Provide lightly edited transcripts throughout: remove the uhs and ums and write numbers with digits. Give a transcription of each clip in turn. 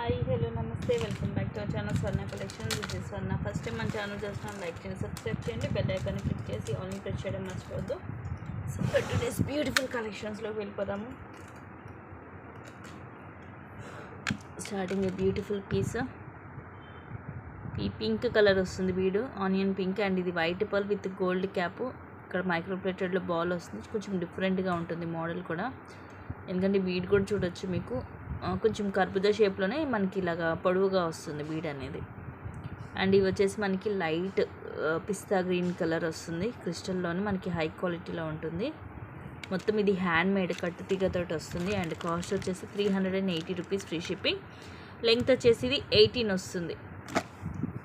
Hi hello నమస్తే welcome back to our channel Swarna collection. This is Swarna. First time మన channel చూస్తున్నాను, like చేయండి, subscribe చేయండి, bell icon click చేసి online press చేయడం మర్చిపోవద్దు. సో టుడేస్ బ్యూటిఫుల్ కలెక్షన్స్లోకి వెళ్ళిపోదాము. స్టార్టింగ్ బ్యూటిఫుల్ పీస్, ఈ పింక్ కలర్ వస్తుంది బీడు, ఆనియన్ పింక్, అండ్ ఇది white pearl with gold cap. ఇక్కడ మైక్రో ప్లేటెడ్లో బాల్ వస్తుంది, కొంచెం డిఫరెంట్గా ఉంటుంది మోడల్ కూడా, ఎందుకంటే బీడ్ కూడా చూడొచ్చు మీకు. కొంచెం కర్బూజా షేప్లోనే మనకి ఇలాగా పొడవుగా వస్తుంది బీడ్ అనేది. అండ్ ఇవి వచ్చేసి మనకి లైట్ పిస్తా గ్రీన్ కలర్ వస్తుంది, క్రిస్టల్లోని మనకి హై క్వాలిటీలో ఉంటుంది. మొత్తం ఇది హ్యాండ్ మేడ్ కట్టు తీగతోటి వస్తుంది. అండ్ కాస్ట్ వచ్చేసి 380 రూపీస్ ఫ్రీ షిప్పింగ్. లెంగ్త్ వచ్చేసి ఇది 18 వస్తుంది.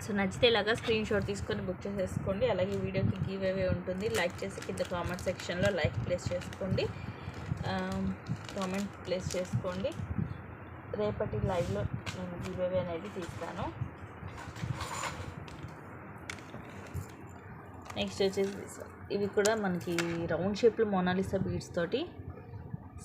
సో నచ్చితే ఇలాగా స్క్రీన్ షాట్ తీసుకొని బుక్ చేసేసుకోండి. అలాగే వీడియోకి గివ్ అవే ఉంటుంది, లైక్ చేసి కింద కామెంట్ సెక్షన్లో లైక్ ప్లేస్ చేసుకోండి, కామెంట్ ప్లేస్ చేసుకోండి. రేపటి లైవ్లో నేను గివ్ అవే అనేది తీస్తాను. నెక్స్ట్ వచ్చేసి ఇవి కూడా మనకి రౌండ్ షేప్లో మోనాలిసా బీడ్స్ తోటి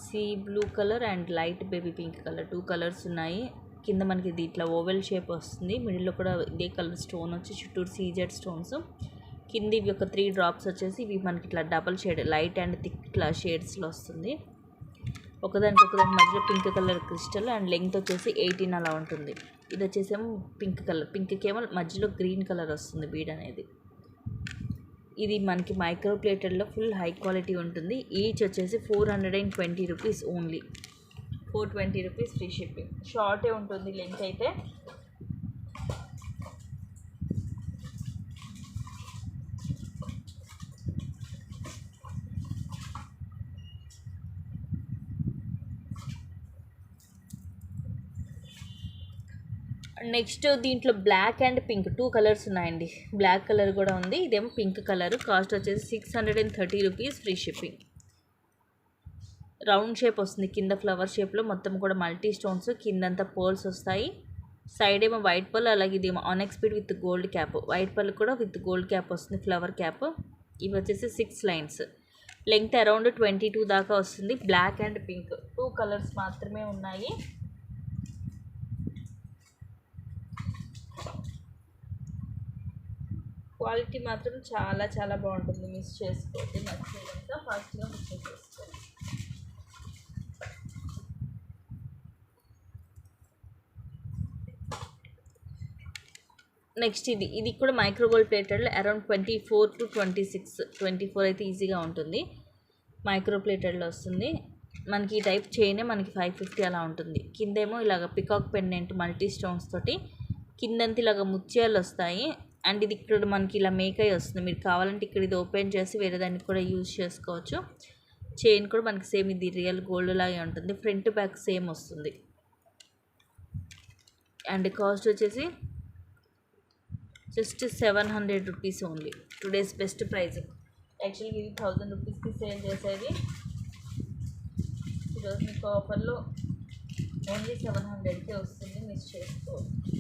sea blue colour and light baby pink colour 2 colours ఉన్నాయి. కింద మనకి ఇది ఇట్లా ఓవెల్ షేప్ వస్తుంది, మిడిల్లో కూడా ఇదే కలర్ స్టోన్ వచ్చి చుట్టూరు సీజెడ్ స్టోన్స్. కింద ఇవి ఒక 3 డ్రాప్స్ వచ్చేసి ఇవి మనకి ఇట్లా double shade light and thick ఇట్లా షేడ్స్లో వస్తుంది. ఒకదానికి మధ్యలో pink colour crystal, and length వచ్చేసి 18 అలా ఉంటుంది. ఇది వచ్చేసేమో పింక్ కలర్, పింక్కి ఏమో మధ్యలో గ్రీన్ కలర్ వస్తుంది బీడ్ అనేది. ఇది మనకి మైక్రో ప్లేటెడ్లో ఫుల్ హై క్వాలిటీ ఉంటుంది. ఈచ్ వచ్చేసి 420 rupees only, 420 rupees free shipping. షార్టే ఉంటుంది లెంగ్త్ అయితే. నెక్స్ట్ దీంట్లో బ్లాక్ అండ్ పింక్ 2 కలర్స్ ఉన్నాయండి. బ్లాక్ కలర్ కూడా ఉంది, ఇదేమో పింక్ కలర్. కాస్ట్ వచ్చేసి 630 rupees free shipping. Round shape వస్తుంది, కింద ఫ్లవర్ షేప్లో మొత్తం కూడా మల్టీ స్టోన్స్, కిందంతా పర్ల్స్ వస్తాయి. సైడ్ ఏమో వైట్ పర్ల్, అలాగే ఇదేమో onyx bead with gold cap. White pearl కూడా విత్ గోల్డ్ క్యాప్ వస్తుంది, ఫ్లవర్ క్యాప్. ఇవి వచ్చేసి 6 లైన్స్. లెంగ్త్ అరౌండ్ 22 దాకా వస్తుంది. బ్లాక్ అండ్ పింక్ 2 కలర్స్ మాత్రమే ఉన్నాయి. క్వాలిటీ మాత్రం చాలా చాలా బాగుంటుంది, మిస్ చేసుకోండి. నచ్చేదంతా ఫాస్ట్గా మిస్ చేసుకోండి. నెక్స్ట్ ఇది కూడా మైక్రో గోల్డ్ ప్లేటెడ్లో అరౌండ్ 24 to 26, 24 అయితే ఈజీగా ఉంటుంది. మైక్రో ప్లేటెడ్లో వస్తుంది మనకి. ఈ టైప్ చైనే మనకి 550 అలా ఉంటుంది. కిందేమో ఇలాగ పికాక్ పెండెంట్ మల్టీ స్టోన్స్ తోటి, కిందంతా ఇలాగ ముత్యాలు వస్తాయి. అండ్ ఇది ఇక్కడ మనకి ఇలా మేక్ అయ్యి వస్తుంది. మీరు కావాలంటే ఇక్కడ ఇది ఓపెన్ చేసి వేరే దానికి కూడా యూజ్ చేసుకోవచ్చు. చైన్ కూడా మనకి సేమ్ ఇది రియల్ గోల్డ్ లాగే ఉంటుంది, ఫ్రంట్ బ్యాక్ సేమ్ వస్తుంది. అండ్ కాస్ట్ వచ్చేసి just 700 rupees only, today's best price. Actually ఇది 1000 రూపీస్కి సేల్ చేసేది, ఈరోజు మీకు ఆఫర్లో ఓన్లీ 700కే వస్తుంది, మిస్ చేసుకోవచ్చు.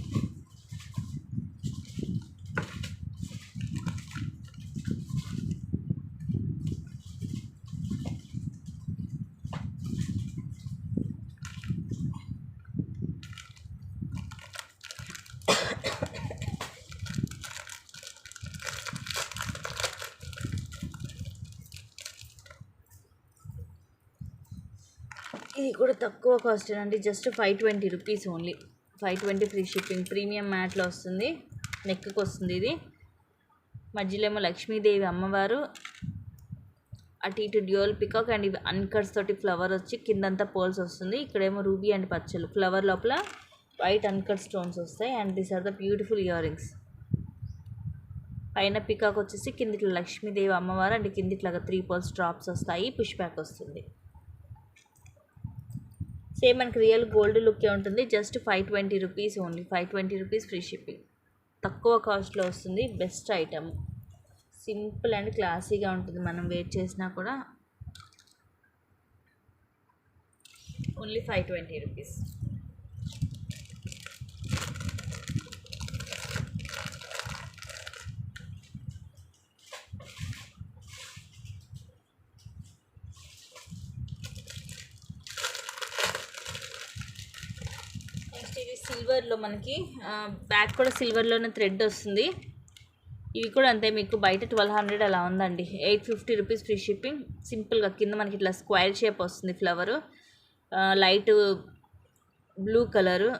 ఇది కూడా తక్కువ కాస్ట్ అండి, just 520 rupees only, 520 free shipping. Premium మ్యాట్లో వస్తుంది, నెక్కి వస్తుంది. ఇది మధ్యలో ఏమో లక్ష్మీదేవి అమ్మవారు, అటు ఇటు డ్యూయల్ పికాక్, అండ్ ఇవి అన్కట్స్ తోటి ఫ్లవర్ వచ్చి కిందంతా పోల్స్ వస్తుంది. ఇక్కడేమో రూబీ అండ్ పచ్చలు, ఫ్లవర్ లోపల వైట్ అన్కట్ స్టోన్స్ వస్తాయి. And these are the beautiful earrings. పైన పికాక్ వచ్చేసి కింద ఇట్లా లక్ష్మీదేవి అమ్మవారు, అండ్ కింద ఇట్లాగా 3 పర్ల్స్ డ్రాప్స్ వస్తాయి, పుష్ బ్యాక్ వస్తుంది. సేమ్ మనకి రియల్ గోల్డ్ లుక్కే ఉంటుంది. Just 520 rupees only, 520 rupees free shipping. తక్కువ కాస్ట్లో వస్తుంది, బెస్ట్ ఐటమ్. సింపుల్ అండ్ క్లాసీగా ఉంటుంది, మనం వెయిట్ చేసినా కూడా. Only 520 rupees. సిల్వర్లో మనకి బ్యాక్ కూడా సిల్వర్లోనే థ్రెడ్ వస్తుంది. ఇవి కూడా అంతే, మీకు బయట 1200 అలా ఉందండి. 850 రూపీస్ ఫ్రీ షిప్పింగ్. సింపుల్గా కింద మనకి ఇట్లా స్క్వేర్ షేప్ వస్తుంది flower, light blue colour,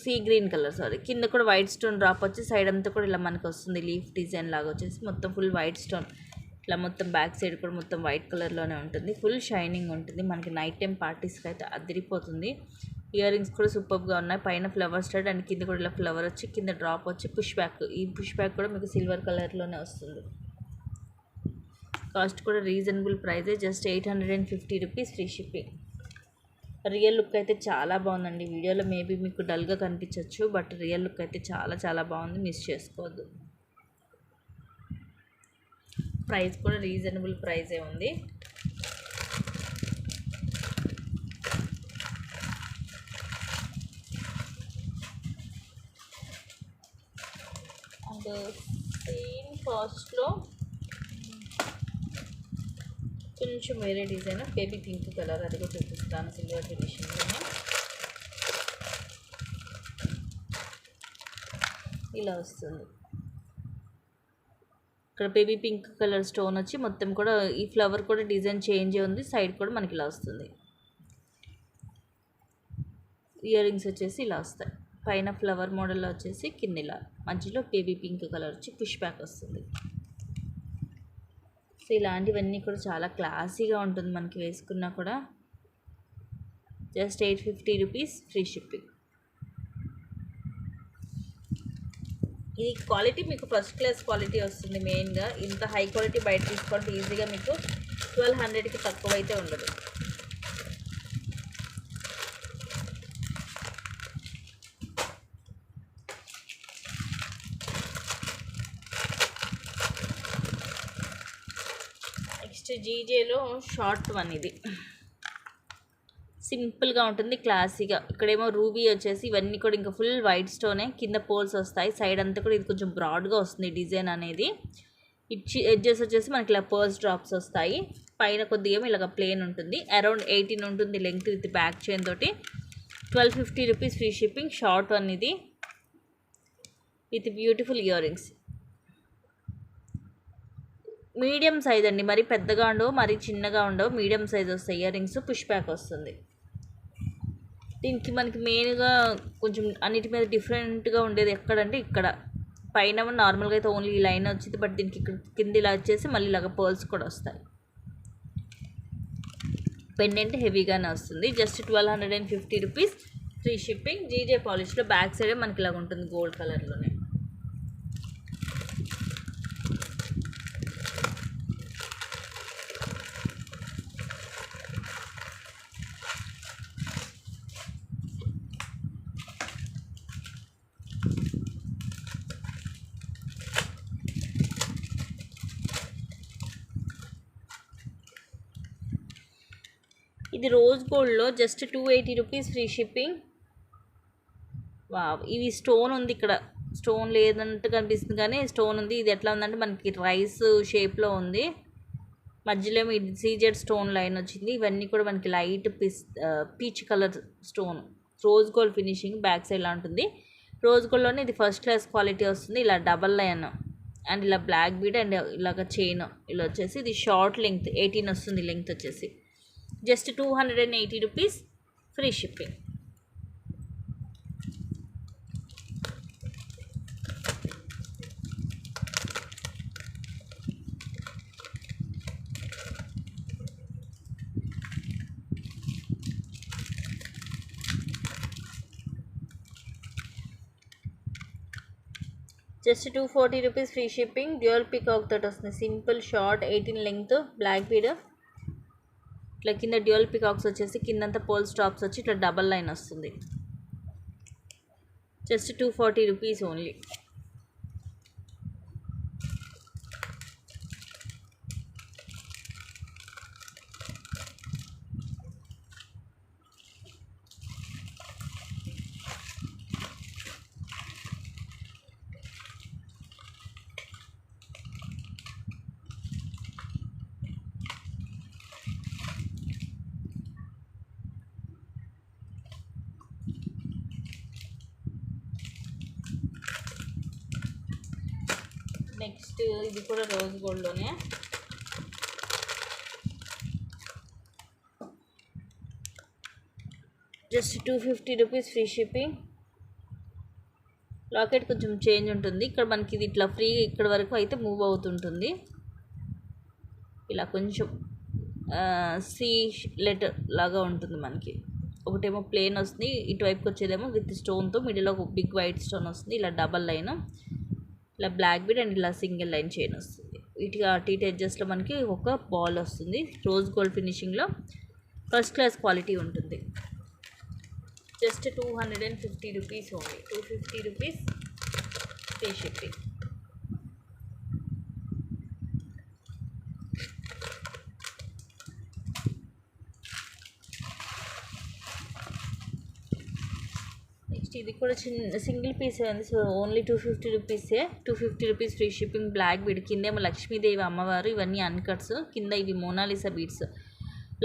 sea green colour sorry, కింద కూడా వైట్ స్టోన్ డ్రాప్ వచ్చి సైడ్ అంతా కూడా ఇలా మనకు వస్తుంది లీఫ్ డిజైన్ లాగా వచ్చేసి మొత్తం ఫుల్ వైట్ స్టోన్. ఇట్లా మొత్తం బ్యాక్ సైడ్ కూడా మొత్తం వైట్ కలర్లోనే ఉంటుంది, ఫుల్ షైనింగ్ ఉంటుంది. మనకి నైట్ టైం పార్టీస్కి అయితే అదిరిపోతుంది. ఇయర్ రింగ్స్ కూడా సూపర్గా ఉన్నాయి. పైన ఫ్లవర్ స్టార్ట్ అండ్ కింద కూడా ఇలా ఫ్లవర్ వచ్చి కింద డ్రాప్ వచ్చి పుష్ బ్యాక్. ఈ పుష్ బ్యాక్ కూడా మీకు సిల్వర్ కలర్లోనే వస్తుంది. కాస్ట్ కూడా రీజనబుల్ ప్రైజే, just 850 rupees free shipping. Real look అయితే చాలా బాగుందండి. వీడియోలో మేబీ మీకు డల్గా కనిపించవచ్చు, బట్ రియల్ లుక్ అయితే చాలా చాలా బాగుంది, మిస్ చేసుకోవద్దు. ప్రైస్ కూడా రీజనబుల్ ప్రైజే ఉంది. అండ్ సేమ్ కాస్ట్లో కొంచెం వేరే డిజైన్ బేబీ పింక్ కలర్, అది కూడా చూపిస్తాను సిల్వర్ ఫినిషింగ్లోనే. ఇలా వస్తుంది. ఇక్కడ బేబీ పింక్ కలర్ స్టోన్ వచ్చి మొత్తం కూడా ఈ ఫ్లవర్ కూడా డిజైన్ చేంజ్ ఉంది. సైడ్ కూడా మనకి ఇలా వస్తుంది. ఇయర్ రింగ్స్ వచ్చేసి ఇలా వస్తాయి. పైన ఫ్లవర్ మోడల్లో వచ్చేసి కింద ఇలా మధ్యలో బేబీ పింక్ కలర్ వచ్చి పుష్ బ్యాక్ వస్తుంది. సో ఇలాంటివన్నీ కూడా చాలా క్లాసీగా ఉంటుంది మనకి వేసుకున్నా కూడా. Just 850 rupees free shipping. ఇది క్వాలిటీ మీకు ఫస్ట్ క్లాస్ క్వాలిటీ వస్తుంది. మెయిన్గా ఇంత హై క్వాలిటీ బయట తీసుకోండి ఈజీగా మీకు 1200కి తక్కువ అయితే ఉండదు. నెక్స్ట్ జీజేలో షార్ట్ వన్, ఇది సింపుల్గా ఉంటుంది క్లాసీగా. ఇక్కడేమో రూబీ వచ్చేసి ఇవన్నీ కూడా ఇంకా ఫుల్ వైట్ స్టోనే, కింద పోల్స్ వస్తాయి. సైడ్ అంతా కూడా ఇది కొంచెం బ్రాడ్గా వస్తుంది డిజైన్ అనేది. ఎడ్జెస్ వచ్చేసి మనకి ఇలా పర్ల్స్ డ్రాప్స్ వస్తాయి. పైన కొద్దిగా ఇలాగ ప్లేన్ ఉంటుంది. అరౌండ్ 18 ఉంటుంది లెంగ్త్ విత్ బ్యాక్ చైన్ తోటి. 1250 rupees free shipping. Short one ఇది with beautiful earrings. Medium size అండి, మరి పెద్దగా ఉండవు మరి చిన్నగా ఉండవు, మీడియం సైజ్ వస్తాయి ఇయర్ రింగ్స్. పుష్ బ్యాక్ వస్తుంది. దీనికి మనకి మెయిన్గా కొంచెం అన్నిటి మీద డిఫరెంట్గా ఉండేది ఎక్కడంటే ఇక్కడ పైన నార్మల్గా అయితే ఓన్లీ ఈ లైన్ వచ్చింది, బట్ దీనికి ఇక్కడ కింద ఇలా వచ్చేసి మళ్ళీ ఇలాగ పర్ల్స్ కూడా వస్తాయి. పెండెంట్ హెవీగానే వస్తుంది. Just 1250 rupees free shipping. GJ పాలిష్లో బ్యాక్ సైడే మనకి ఇలాగ ఉంటుంది గోల్డ్ కలర్లోనే. ఇది రోజ్ గోల్డ్లో just 280 rupees free shipping. Wow, ఇవి స్టోన్ ఉంది, ఇక్కడ స్టోన్ లేదంటే కనిపిస్తుంది కానీ స్టోన్ ఉంది. ఇది ఎట్లా ఉందంటే మనకి రైస్ షేప్లో ఉంది. మధ్యలో మీ సీజెడ్ స్టోన్ లైన్ వచ్చింది. ఇవన్నీ కూడా మనకి light peach colour stone, rose gold finishing. Back side ఇలా ఉంటుంది. రోజ్ గోల్డ్లోనే ఇది ఫస్ట్ క్లాస్ క్వాలిటీ వస్తుంది. ఇలా డబల్ లైన్ అండ్ ఇలా బ్లాక్ బీడ్ అండ్ ఇలాగ చైన్ ఇలా వచ్చేసి. ఇది షార్ట్ లెంగ్త్ 18 వస్తుంది లెంగ్త్ వచ్చేసి. Just 280 rupees free shipping. Just 240 rupees free shipping. Dual peacock తోటి వస్తుంది. Simple short 18 length black bead. ఇట్లా కింద డ్యూయల్ పికాక్స్ వచ్చేసి కిందంతా పోల్ స్టాప్స్ వచ్చి ఇట్లా డబల్ లైన్ వస్తుంది. Just 240 rupees only. నెక్స్ట్ ఇది కూడా రోజ్ గోల్డ్లోనే. Just 250 rupees free shipping. Locket కొంచెం చేంజ్ ఉంటుంది. ఇక్కడ మనకి ఇది ఇట్లా ఫ్రీ ఇక్కడ వరకు అయితే మూవ్ అవుతుంటుంది. ఇలా కొంచెం సి లెటర్ లాగా ఉంటుంది మనకి. ఒకటేమో ప్లేన్ వస్తుంది, ఇటువైపుకి వచ్చేదేమో విత్ స్టోన్తో, మిడిల్లో ఒక బిగ్ వైట్ స్టోన్ వస్తుంది. ఇలా డబల్ లైన్, ఇలా బ్లాక్ బీడ్ అండ్ ఇలా సింగిల్ లైన్ చైన్ వస్తుంది. వీటికి అటు ఇటు ఎడ్జెస్లో మనకి ఒక బాల్ వస్తుంది. రోజ్ గోల్డ్ ఫినిషింగ్లో ఫస్ట్ క్లాస్ క్వాలిటీ ఉంటుంది. Just 250 rupees only. 250 rupees free shipping. Next ఇది కూడా చిన్న సింగిల్ పీసే ఉంది. సో ఓన్లీ 250 రూపీసే. 250 rupees free shipping. Black bead, కిందేమో లక్ష్మీదేవి అమ్మవారు, ఇవన్నీ అన్కట్స్. కింద ఇవి Mona Lisa beads,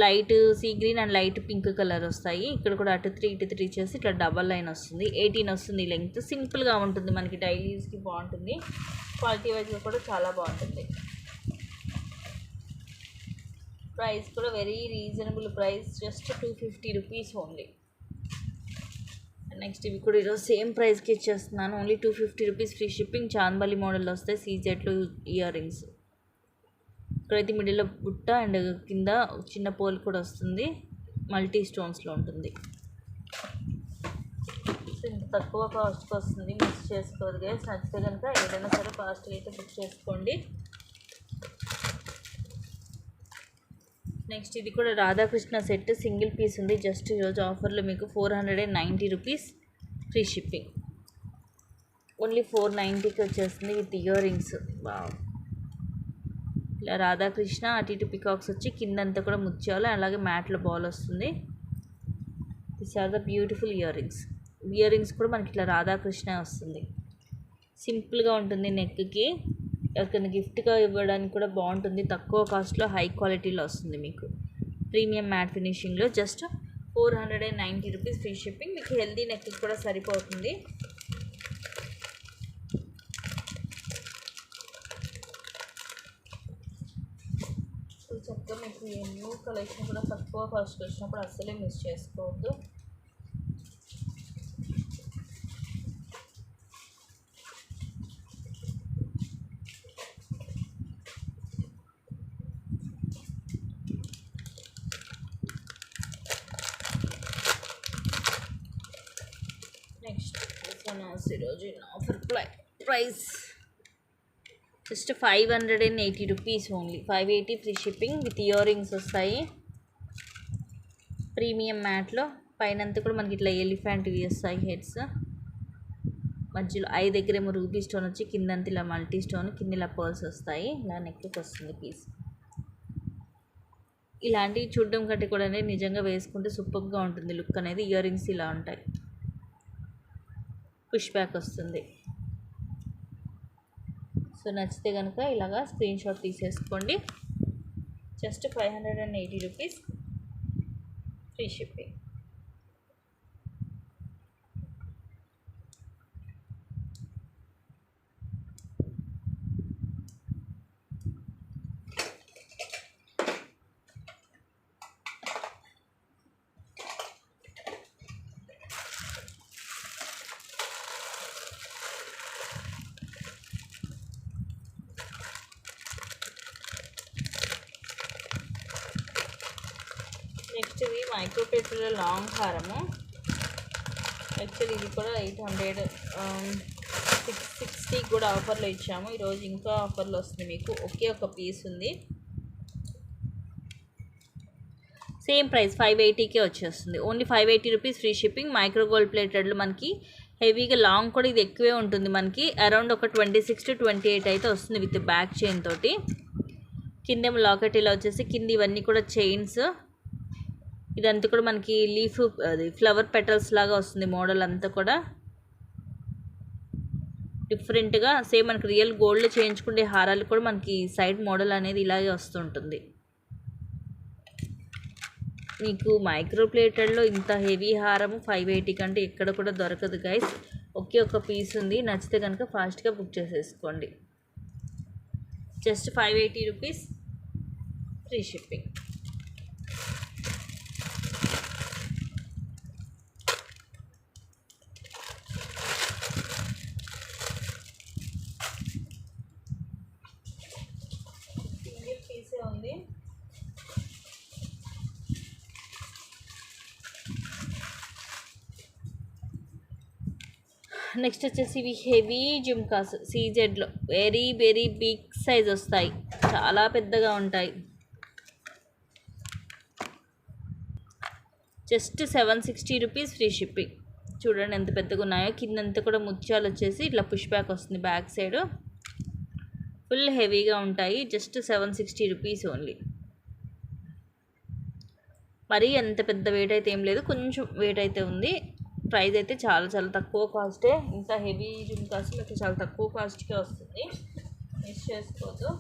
light sea green and light pink colour వస్తాయి. ఇక్కడ కూడా అటు 3 ఇటు 3 చేసి ఇట్లా డబల్ లైన్ వస్తుంది. 18 వస్తుంది లెంగ్త్. సింపుల్గా ఉంటుంది, మనకి డైలీ యూస్కి బాగుంటుంది. క్వాలిటీ వైజ్గా కూడా చాలా బాగుంటుంది. ప్రైస్ కూడా very reasonable price. Just 250 rupees only. Next ఇవి కూడా ఈరోజు సేమ్ ప్రైస్కి ఇచ్చేస్తున్నాను. Only 250 rupees free shipping. Chandbali model వస్తాయి. సీజెట్లో ఇయర్ రింగ్స్. ఇక్కడైతే మిడిల్లో బుట్ట అండ్ కింద చిన్న పోల్ కూడా వస్తుంది. మల్టీ స్టోన్స్లో ఉంటుంది. సో ఇంత తక్కువ కాస్ట్కి వస్తుంది, మిస్ చేసుకోదు గైస్. నచ్చితే కనుక ఏదైనా సరే ఫాస్ట్గా అయితే బుక్ చేసుకోండి. నెక్స్ట్ ఇది కూడా రాధాకృష్ణ సెట్ సింగిల్ పీస్ ఉంది. జస్ట్ ఈరోజు ఆఫర్లో మీకు 490 రూపీస్ ఫ్రీ షిప్పింగ్. ఓన్లీ 490కి వచ్చేస్తుంది విత్ ఇయర్ రింగ్స్. వావ్, ఇలా రాధాకృష్ణ అటు ఇటు పికాక్స్ వచ్చి కిందంతా కూడా ముత్యాలు, అలాగే మ్యాట్లో బాల్ వస్తుంది. This are the beautiful earrings. Earrings కూడా మనకి ఇట్లా రాధాకృష్ణ వస్తుంది. సింపుల్గా ఉంటుంది. నెక్కి ఎవరికైనా గిఫ్ట్గా ఇవ్వడానికి కూడా బాగుంటుంది. తక్కువ కాస్ట్లో హై క్వాలిటీలో వస్తుంది మీకు. ప్రీమియం మ్యాట్ ఫినిషింగ్లో జస్ట్ 490 రూపీస్ ఫ్రీ షిప్పింగ్. మీకు హెల్దీ నెక్కి కూడా సరిపోతుంది. చక్కగా మీకు ఏ న్యూ కలెక్షన్ కూడా తక్కువ కాస్ట్ వచ్చినప్పుడు అస్సలే మిస్ చేసుకోవద్దు. నెక్స్ట్ ఈరోజు offer price just 580 rupees only. 580 free shipping with ear rings వస్తాయి. ప్రీమియం మ్యాట్లో పైనంతా కూడా మనకి ఇట్లా ఎలిఫెంట్వి వస్తాయి హెడ్స్. మధ్యలో ఐ దగ్గరేమో రూబీ స్టోన్ వచ్చి కిందంతా ఇలా మల్టీ స్టోన్, కింద ఇలా పర్ల్స్ వస్తాయి. ఇలా నెక్కి వస్తుంది పీస్. ఇలాంటివి చూడడం కంటే కూడా నిజంగా వేసుకుంటే సూపర్గా ఉంటుంది లుక్ అనేది. ఇయర్ రింగ్స్ ఇలా ఉంటాయి. పుష్ బ్యాక్ వస్తుంది. సో నచ్చితే కనుక ఇలాగా స్క్రీన్ షాట్ తీసేసుకోండి. Just 580 rupees free shipping. Next ఇది మైక్రో ప్లేట్లో లాంగ్ హారము. యాక్చువల్లీ ఇది కూడా 800 660 కూడా ఆఫర్లో ఇచ్చాము. ఈరోజు ఇంకా ఆఫర్లో వస్తుంది మీకు. ఒకే ఒక పీస్ ఉంది. సేమ్ ప్రైస్ 580కే వచ్చేస్తుంది. Only 580 rupees free shipping. Micro gold ప్లేటెడ్లో మనకి హెవీగా లాంగ్ కూడా ఇది ఎక్కువే ఉంటుంది. మనకి అరౌండ్ ఒక 26 to 28 అయితే వస్తుంది విత్ బ్యాక్ చైన్ తోటి. కిందేమో లాకెట్ ఇలా వచ్చేసి కింద ఇవన్నీ కూడా చైన్స్. ఇదంతా కూడా మనకి లీఫ్ అది ఫ్లవర్ పెటల్స్ లాగా వస్తుంది మోడల్ అంతా కూడా డిఫరెంట్గా. సేమ్ మనకి రియల్ గోల్డ్లో చేయించుకునే హారాలు కూడా మనకి సైడ్ మోడల్ అనేది ఇలాగే వస్తుంటుంది. మీకు మైక్రో ప్లేటెడ్లో ఇంత హెవీ హారము 580 కంటే ఎక్కడ కూడా దొరకదు గైస్. ఒకే ఒక పీస్ ఉంది. నచ్చితే కనుక ఫాస్ట్గా బుక్ చేసేసుకోండి. Just 580 rupees, free shipping. Single పీసే ఉంది. నెక్స్ట్ వచ్చేసి ఇవి హెవీ జుమ్కాస్ సీజెడ్లో వెరీ వెరీ బిగ్ సైజ్ వస్తాయి, చాలా పెద్దగా ఉంటాయి. Just 760 rupees, free shipping. చూడండి ఎంత పెద్దగా ఉన్నాయో. కిందంతా కూడా ముత్యాలు వచ్చేసి ఇట్లా పుష్ బ్యాక్ వస్తుంది, బ్యాక్ సైడ్ ఫుల్ హెవీగా ఉంటాయి. Just 760 rupees only. మరీ ఎంత పెద్ద వెయిట్ అయితే ఏం లేదు, కొంచెం వెయిట్ అయితే ఉంది. ప్రైస్ అయితే చాలా చాలా తక్కువ కాస్టే. ఇంత హెవీ జుమ్కాస్ మీకు చాలా తక్కువ కాస్ట్కే వస్తుంది, మిస్ చేసుకోవద్దు.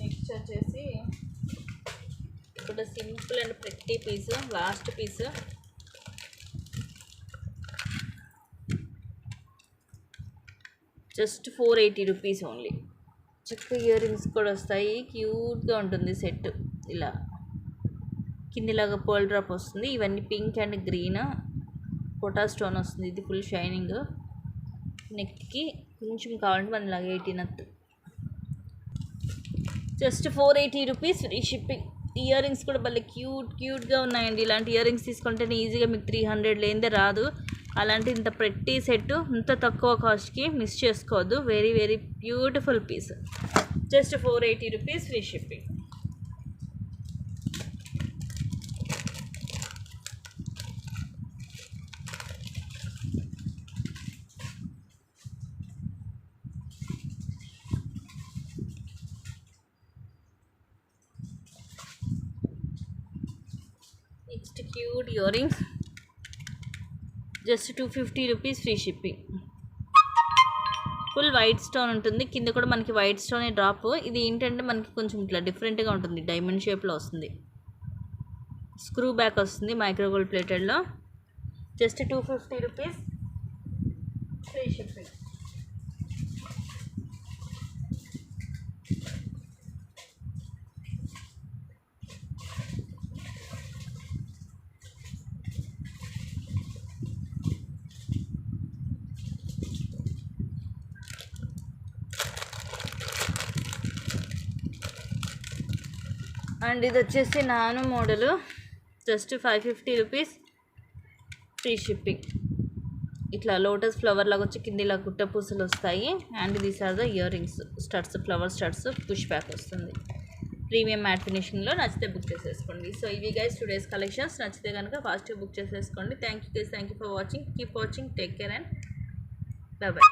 నెక్స్ట్ వచ్చేసి ఇప్పుడు simple and pretty piece, last piece. Just 480 rupees only. చక్కగా ఇయర్ రింగ్స్ కూడా వస్తాయి, క్యూట్గా ఉంటుంది సెట్. ఇలా కిందిలాగా పర్ల్ డ్రాప్ వస్తుంది. ఇవన్నీ పింక్ అండ్ గ్రీన్ పొటా స్టోన్ వస్తుంది. ఇది ఫుల్ షైనింగ్. నెక్కి కొంచెం కావాలంటే మన ఇలాగ 18 just 480 rupees, free shipping. Ear rings కూడా భలే క్యూట్గా ఉన్నాయండి. ఇలాంటి ఇయర్ రింగ్స్ తీసుకుంటే ఈజీగా మీకు 300 లేనిదే రాదు. అలాంటి ఇంత ప్రెట్టి సెట్ ఇంత తక్కువ కాస్ట్కి మిస్ చేసుకోవద్దు. Very very beautiful piece. Just 480 rupees, free shipping. Next cute earrings, just 250 rupees, free shipping. Full white stone ఉంటుంది, కింద కూడా మనకి వైట్ స్టోన్ డ్రాప్. ఇది ఏంటంటే మనకి కొంచెం ఇట్లా డిఫరెంట్గా ఉంటుంది, డైమండ్ షేప్లో వస్తుంది. స్క్రూ బ్యాక్ వస్తుంది మైక్రో గోల్డ్ ప్లేటెడ్లో. Just 250 rupees, free shipping. And ఇది వచ్చేసి నాను model, just 550 rupees, free shipping. ఇట్లా లోటస్ ఫ్లవర్ లాగా వచ్చి కింద ఇలా గుట్ట పూసలు వస్తాయి. And these are the earrings, studs, flower studs, push back వస్తుంది. ప్రీమియం మ్యాట్ ఫినిషింగ్లో. నచ్చితే బుక్ చేసేసుకోండి. సో ఇవి గైస్ టుడేస్ కలెక్షన్స్. నచ్చితే కనుక ఫాస్ట్గా బుక్ చేసేసుకోండి. Thank you guys, thank you for watching. Keep watching, take care and by by.